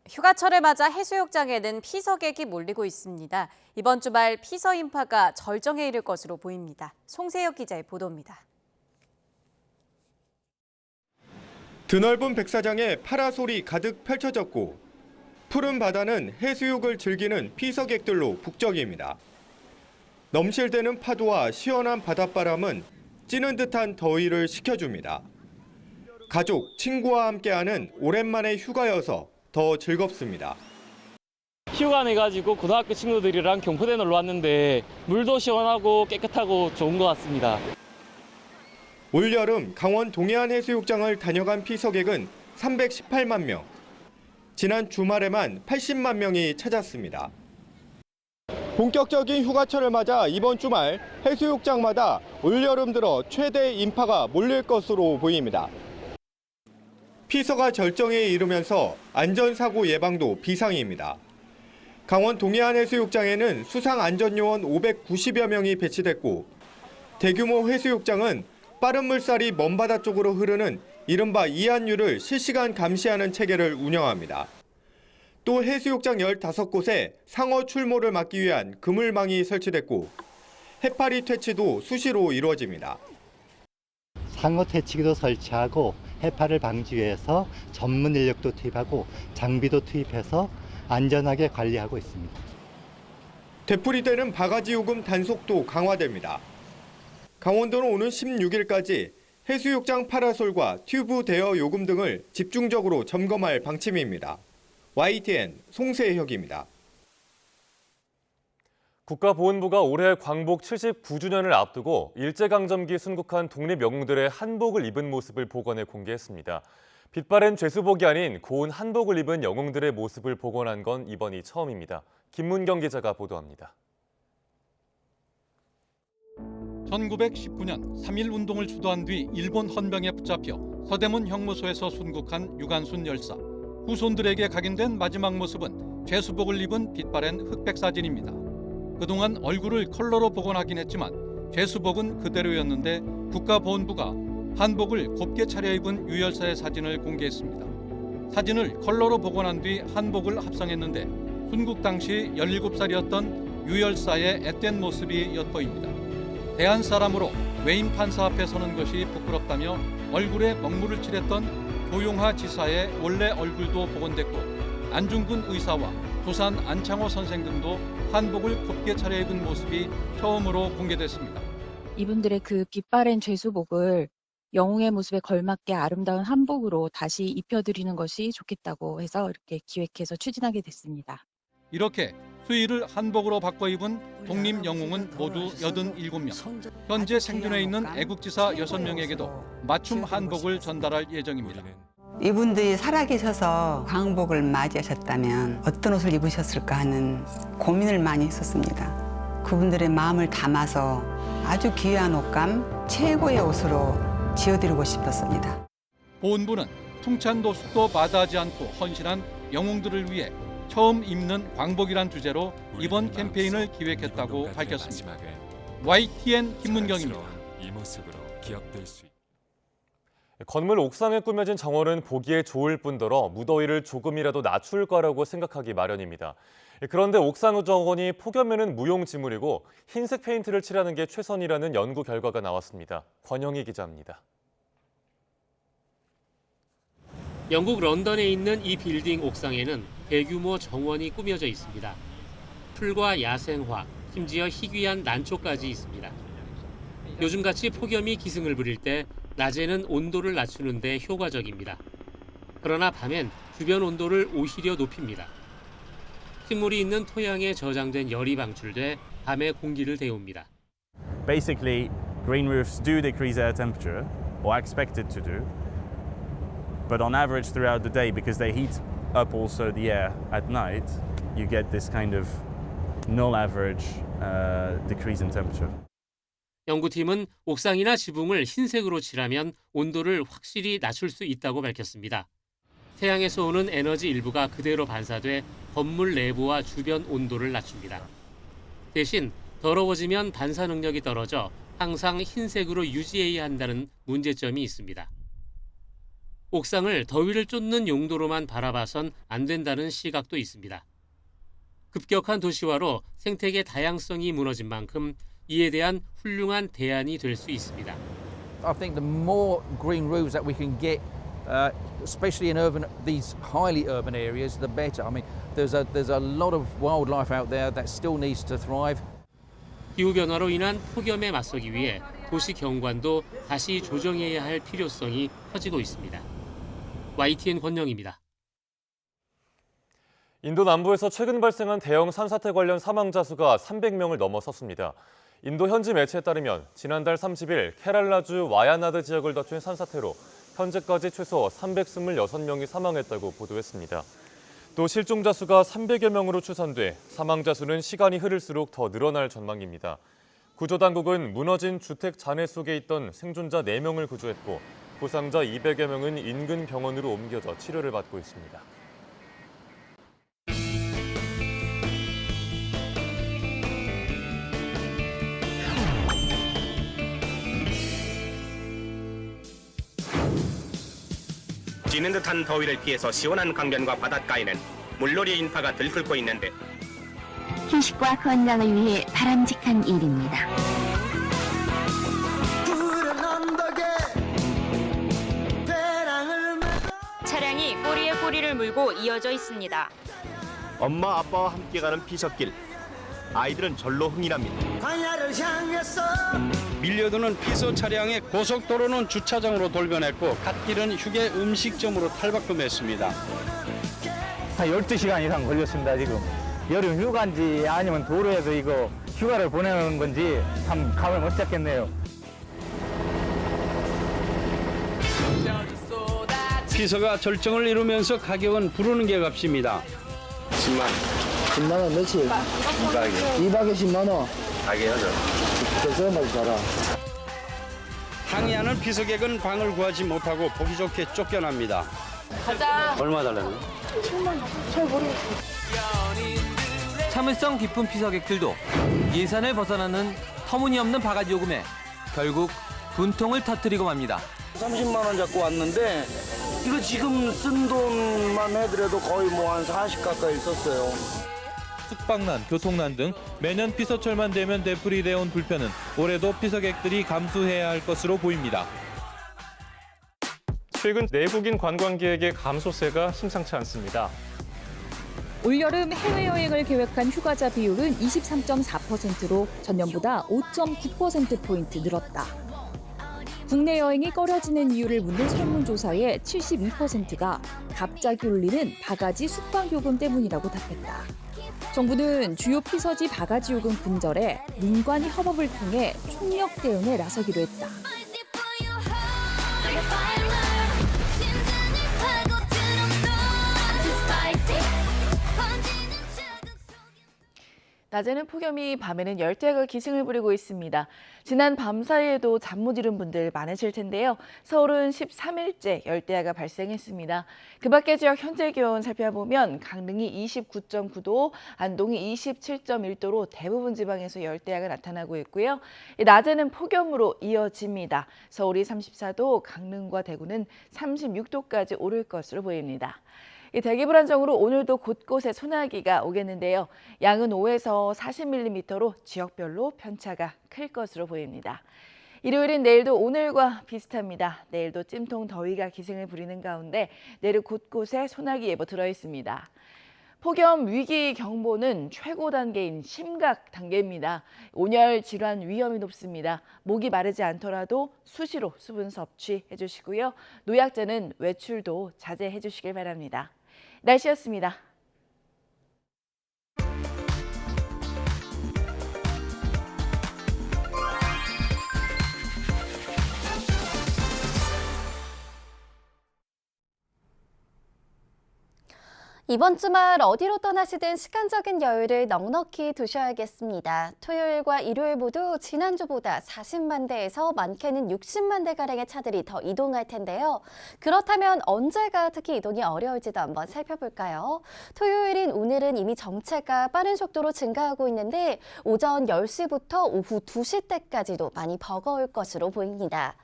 휴가철을 맞아 해수욕장에는 피서객이 몰리고 있습니다. 이번 주말 피서 인파가 절정에 이를 것으로 보입니다. 송세혁 기자의 보도입니다. 드넓은 백사장에 파라솔이 가득 펼쳐졌고 푸른 바다는 해수욕을 즐기는 피서객들로 북적입니다. 넘실대는 파도와 시원한 바닷바람은 찌는 듯한 더위를 식혀줍니다. 가족, 친구와 함께하는 오랜만의 휴가여서 더 즐겁습니다. 휴가 내가지고 고등학교 친구들이랑 경포대 놀러 왔는데 물도 시원하고 깨끗하고 좋은 것 같습니다. 올여름 강원 동해안 해수욕장을 다녀간 피서객은 318만 명. 지난 주말에만 80만 명이 찾았습니다. 본격적인 휴가철을 맞아 이번 주말 해수욕장마다 올여름 들어 최대 인파가 몰릴 것으로 보입니다. 피서가 절정에 이르면서 안전사고 예방도 비상입니다. 강원 동해안 해수욕장에는 수상안전요원 590여 명이 배치됐고 대규모 해수욕장은 빠른 물살이 먼바다 쪽으로 흐르는 이른바 이안류를 실시간 감시하는 체계를 운영합니다. 또 해수욕장 15곳에 상어 출몰을 막기 위한 그물망이 설치됐고 해파리 퇴치도 수시로 이루어집니다. 상어 퇴치기도 설치하고 해파를 방지 위해서 전문 인력도 투입하고 장비도 투입해서 안전하게 관리하고 있습니다. 되풀이되는 바가지 요금 단속도 강화됩니다. 강원도는 오는 16일까지 해수욕장 파라솔과 튜브 대여 요금 등을 집중적으로 점검할 방침입니다. YTN 송세혁입니다. 국가보훈부가 올해 광복 79주년을 앞두고 일제강점기 순국한 독립영웅들의 한복을 입은 모습을 복원해 공개했습니다. 빛바랜 죄수복이 아닌 고운 한복을 입은 영웅들의 모습을 복원한 건 이번이 처음입니다. 김문경 기자가 보도합니다. 1919년 3.1운동을 주도한 뒤 일본 헌병에 붙잡혀 서대문 형무소에서 순국한 유관순 열사. 후손들에게 각인된 마지막 모습은 죄수복을 입은 빛바랜 흑백 사진입니다. 그동안 얼굴을 컬러로 복원하긴 했지만 죄수복은 그대로였는데 국가보훈부가 한복을 곱게 차려입은 유 열사의 사진을 공개했습니다. 사진을 컬러로 복원한 뒤 한복을 합성했는데 순국 당시 17살이었던 유 열사의 앳된 모습이 엿보입니다. 대한 사람으로 외인 판사 앞에 서는 것이 부끄럽다며 얼굴에 먹물을 칠했던 조용하 지사의 원래 얼굴도 복원됐고 안중근 의사와 조산 안창호 선생 등도 한복을 곱게 차려입은 모습이 처음으로 공개됐습니다. 이분들의 그 빛바랜 죄수복을 영웅의 모습에 걸맞게 아름다운 한복으로 다시 입혀드리는 것이 좋겠다고 해서 이렇게 기획해서 추진하게 됐습니다. 이렇게 수의를 한복으로 바꿔 입은 독립영웅은 모두 87명. 현재 생존해 있는 애국지사 6명에게도 맞춤 한복을 전달할 예정입니다. 이분들이 살아계셔서 광복을 맞이하셨다면 어떤 옷을 입으셨을까 하는 고민을 많이 했었습니다. 그분들의 마음을 담아서 아주 귀한 옷감, 최고의 옷으로 지어드리고 싶었습니다. 보훈부는 풍찬 노숙도 마다하지 않고 헌신한 영웅들을 위해 처음 입는 광복이란 주제로 이번 캠페인을 기획했다고 밝혔습니다. YTN 김문경입니다. 이 모습으로 기억될 수 있다. 건물 옥상에 꾸며진 정원은 보기에 좋을 뿐더러 무더위를 조금이라도 낮출 거라고 생각하기 마련입니다. 그런데 옥상 정원이 폭염에는 무용지물이고 흰색 페인트를 칠하는 게 최선이라는 연구 결과가 나왔습니다. 권영희 기자입니다. 영국 런던에 있는 이 빌딩 옥상에는 대규모 정원이 꾸며져 있습니다. 풀과 야생화, 심지어 희귀한 난초까지 있습니다. 요즘같이 폭염이 기승을 부릴 때 낮에는 온도를 낮추는 데 효과적입니다. 그러나 밤엔 주변 온도를 오히려 높입니다. 식물이 있는 토양에 저장된 열이 방출돼 밤에 공기를 데웁니다. Basically, green roofs do decrease air temperature, or are expected to do. But on average throughout the day, because they heat up also the air at night, you get this kind of null average decrease in temperature. 연구팀은 옥상이나 지붕을 흰색으로 칠하면 온도를 확실히 낮출 수 있다고 밝혔습니다. 태양에서 오는 에너지 일부가 그대로 반사돼 건물 내부와 주변 온도를 낮춥니다. 대신 더러워지면 반사 능력이 떨어져 항상 흰색으로 유지해야 한다는 문제점이 있습니다. 옥상을 더위를 쫓는 용도로만 바라봐선 안 된다는 시각도 있습니다. 급격한 도시화로 생태계 다양성이 무너진 만큼 이에 대한 훌륭한 대안이 될 수 있습니다. I think the more green roofs that we can get, especially in these highly urban areas, the better. I mean, there's a lot of wildlife out there that still needs to thrive. 기후 변화로 인한 폭염에 맞서기 위해 도시 경관도 다시 조정해야 할 필요성이 커지고 있습니다. YTN 권영입니다. 인도 남부에서 최근 발생한 대형 산사태 관련 사망자 수가 300명을 넘어섰습니다. 인도 현지 매체에 따르면 지난달 30일 케랄라주 와야나드 지역을 덮친 산사태로 현재까지 최소 326명이 사망했다고 보도했습니다. 또 실종자 수가 300여 명으로 추산돼 사망자 수는 시간이 흐를수록 더 늘어날 전망입니다. 구조당국은 무너진 주택 잔해 속에 있던 생존자 4명을 구조했고 부상자 200여 명은 인근 병원으로 옮겨져 치료를 받고 있습니다. 찌는 듯한 더위를 피해서 시원한 강변과 바닷가에는 물놀이 인파가 들끓고 있는데 휴식과 건강을 위해 바람직한 일입니다. 차량이 꼬리에 꼬리를 물고 이어져 있습니다. 엄마 아빠와 함께 가는 피서길. 아이들은 절로 흥이랍니다. 밀려드는 피서 차량의 고속도로는 주차장으로 돌변했고 갓길은 휴게 음식점으로 탈바꿈했습니다. 한 12시간 이상 걸렸습니다. 지금 여름 휴가인지 아니면 도로에서 이거 휴가를 보내는 건지 참 감을 못 잡겠네요. 피서가 절정을 이루면서 가격은 부르는 게 값입니다. 10만 원 며칠? 2박에 10만 원. 가게 하죠. 그래서 말이잖아. 항의하는 피서객은 방을 구하지 못하고 보기 좋게 쫓겨납니다. 가자. 얼마 달라고요? 7만 원. 잘 모르겠어요. 참을성 깊은 피서객들도 예산을 벗어나는 터무니없는 바가지 요금에 결국 분통을 터뜨리고 맙니다. 30만 원 잡고 왔는데 이거 지금 쓴 돈만 해더라도 거의 뭐 한 40 가까이 썼어요. 숙박난, 교통난 등 매년 피서철만 되면 되풀이되어 온 불편은 올해도 피서객들이 감수해야 할 것으로 보입니다. 최근 내국인 관광객의 감소세가 심상치 않습니다. 올여름 해외여행을 계획한 휴가자 비율은 23.4%로 전년보다 5.9%포인트 늘었다. 국내 여행이 꺼려지는 이유를 묻는 설문조사에 72%가 갑자기 올리는 바가지 숙박요금 때문이라고 답했다. 정부는 주요 피서지 바가지 요금 근절에 민관이 협업을 통해 총력 대응에 나서기로 했다. 낮에는 폭염이, 밤에는 열대야가 기승을 부리고 있습니다. 지난 밤 사이에도 잠 못 이룬 분들 많으실 텐데요. 서울은 13일째 열대야가 발생했습니다. 그 밖의 지역 현재 기온 살펴보면 강릉이 29.9도, 안동이 27.1도로 대부분 지방에서 열대야가 나타나고 있고요. 낮에는 폭염으로 이어집니다. 서울이 34도, 강릉과 대구는 36도까지 오를 것으로 보입니다. 이 대기 불안정으로 오늘도 곳곳에 소나기가 오겠는데요. 양은 5에서 40mm로 지역별로 편차가 클 것으로 보입니다. 일요일인 내일도 오늘과 비슷합니다. 내일도 찜통 더위가 기승을 부리는 가운데 내일 곳곳에 소나기 예보 들어 있습니다. 폭염 위기 경보는 최고 단계인 심각 단계입니다. 온열 질환 위험이 높습니다. 목이 마르지 않더라도 수시로 수분 섭취해 주시고요. 노약자는 외출도 자제해 주시길 바랍니다. 날씨였습니다. 이번 주말 어디로 떠나시든 시간적인 여유를 넉넉히 두셔야겠습니다. 토요일과 일요일 모두 지난주보다 40만 대에서 많게는 60만 대가량의 차들이 더 이동할 텐데요. 그렇다면 언제가 특히 이동이 어려울지도 한번 살펴볼까요? 토요일인 오늘은 이미 정체가 빠른 속도로 증가하고 있는데 오전 10시부터 오후 2시 때까지도 많이 버거울 것으로 보입니다.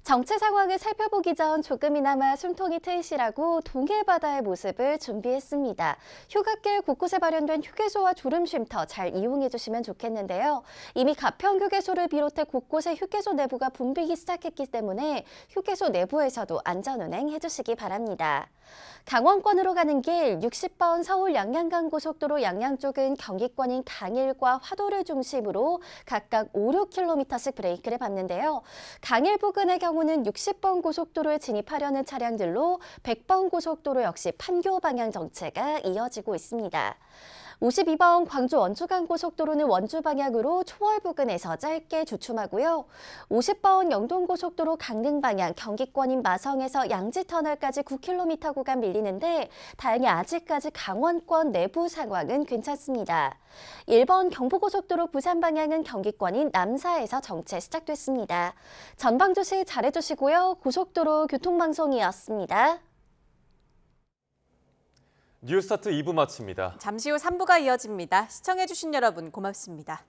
정체 상황을 살펴보기 전 조금이나마 숨통이 트이시라고 동해 바다의 모습을 준비했습니다. 휴가길 곳곳에 마련된 휴게소와 졸음쉼터 잘 이용해 주시면 좋겠는데요. 이미 가평 휴게소를 비롯해 곳곳에 휴게소 내부가 붐비기 시작했기 때문에 휴게소 내부에서도 안전운행 해주시기 바랍니다. 강원권으로 가는 길 60번 서울 양양간고속도로 양양 쪽은 경기권인 강일과 화도를 중심으로 각각 5, 6km씩 브레이크를 밟는데요. 강일 부근의 경우 경우는 60번 고속도로에 진입하려는 차량들로 100번 고속도로 역시 판교 방향 정체가 이어지고 있습니다. 52번 광주 원주간 고속도로는 원주 방향으로 초월 부근에서 짧게 주춤하고요. 50번 영동고속도로 강릉 방향 경기권인 마성에서 양지터널까지 9km 구간 밀리는데 다행히 아직까지 강원권 내부 상황은 괜찮습니다. 1번 경부고속도로 부산 방향은 경기권인 남사에서 정체 시작됐습니다. 전방 주시 잘해주시고요. 고속도로 교통방송이었습니다. 뉴스타트 2부 마칩니다. 잠시 후 3부가 이어집니다. 시청해주신 여러분 고맙습니다.